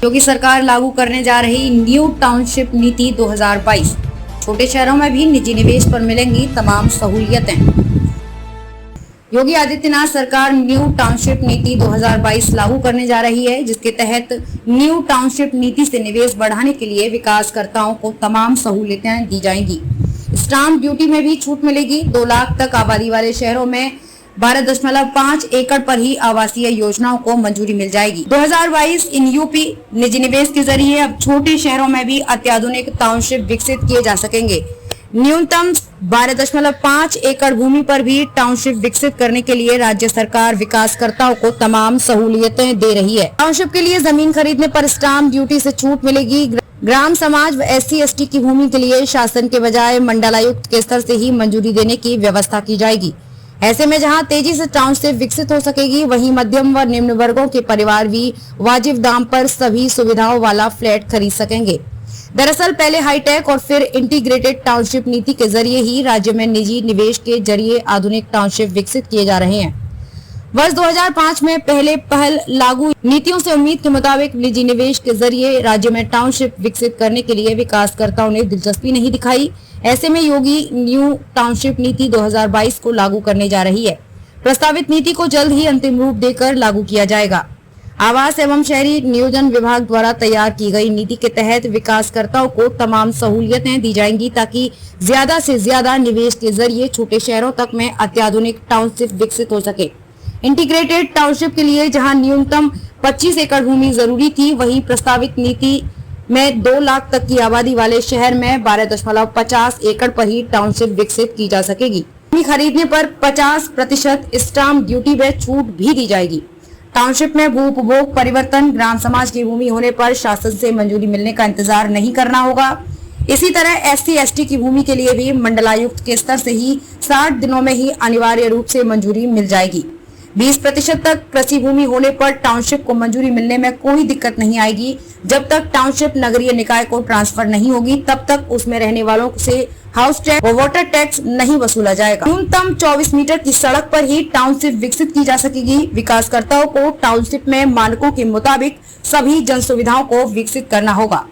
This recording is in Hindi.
योगी सरकार लागू करने जा रही न्यू टाउनशिप नीति 2022। छोटे शहरों में भी निजी निवेश पर मिलेंगी तमाम सहूलियतें। योगी आदित्यनाथ सरकार न्यू टाउनशिप नीति 2022 लागू करने जा रही है, जिसके तहत न्यू टाउनशिप नीति से निवेश बढ़ाने के लिए विकासकर्ताओं को तमाम सहूलियतें दी जाएंगी। स्टाम्प ड्यूटी में भी छूट मिलेगी। 2 लाख तक आबादी वाले शहरों में 12.5 एकड़ पर ही आवासीय योजनाओं को मंजूरी मिल जाएगी। 2022 इन यूपी निजी निवेश के जरिए अब छोटे शहरों में भी अत्याधुनिक टाउनशिप विकसित किए जा सकेंगे। न्यूनतम 12.5 एकड़ भूमि पर भी टाउनशिप विकसित करने के लिए राज्य सरकार विकासकर्ताओं को तमाम सहूलियतें दे रही है। टाउनशिप के लिए जमीन खरीदने पर स्टाम्प ड्यूटी से छूट मिलेगी। ग्राम समाज व SC/ST की भूमि के लिए शासन के बजाय मंडलायुक्त के स्तर से ही मंजूरी देने की व्यवस्था की जाएगी। ऐसे में जहां तेजी से टाउनशिप विकसित हो सकेगी, वहीं मध्यम व निम्न वर्गों के परिवार भी वाजिब दाम पर सभी सुविधाओं वाला फ्लैट खरीद सकेंगे। दरअसल पहले हाईटेक और फिर इंटीग्रेटेड टाउनशिप नीति के जरिए ही राज्य में निजी निवेश के जरिए आधुनिक टाउनशिप विकसित किए जा रहे हैं। वर्ष 2005 में पहले पहल लागू नीतियों से उम्मीद के मुताबिक निजी निवेश के जरिए राज्य में टाउनशिप विकसित करने के लिए विकासकर्ताओं ने दिलचस्पी नहीं दिखाई। ऐसे में योगी न्यू टाउनशिप नीति 2022 को लागू करने जा रही है। प्रस्तावित नीति को जल्द ही अंतिम रूप देकर लागू किया जाएगा। आवास एवं शहरी नियोजन विभाग द्वारा तैयार की गई नीति के तहत विकासकर्ताओं को तमाम सहूलियतें दी जाएंगी, ताकि ज्यादा से ज्यादा निवेश के जरिए छोटे शहरों तक में अत्याधुनिक टाउनशिप विकसित हो सके। इंटीग्रेटेड टाउनशिप के लिए जहां न्यूनतम 25 एकड़ भूमि जरूरी थी, वहीं प्रस्तावित नीति में 2 लाख तक की आबादी वाले शहर में 12.50 एकड़ पर ही टाउनशिप विकसित की जा सकेगी। भूमि खरीदने पर 50% स्टाम्प ड्यूटी में छूट भी दी जाएगी। टाउनशिप में भू उपभोग परिवर्तन ग्राम समाज की भूमि होने पर शासन से मंजूरी मिलने का इंतजार नहीं करना होगा। इसी तरह SC/ST की भूमि के लिए भी मंडलायुक्त के स्तर से ही 60 दिनों में ही अनिवार्य रूप से मंजूरी मिल जाएगी। 20% तक कृषि भूमि होने पर टाउनशिप को मंजूरी मिलने में कोई दिक्कत नहीं आएगी। जब तक टाउनशिप नगरीय निकाय को ट्रांसफर नहीं होगी, तब तक उसमें रहने वालों से हाउस टैक्स व वाटर टैक्स नहीं वसूला जाएगा। न्यूनतम 24 मीटर की सड़क पर ही टाउनशिप विकसित की जा सकेगी। विकासकर्ताओं को टाउनशिप में मानकों के मुताबिक सभी जन सुविधाओं को विकसित करना होगा।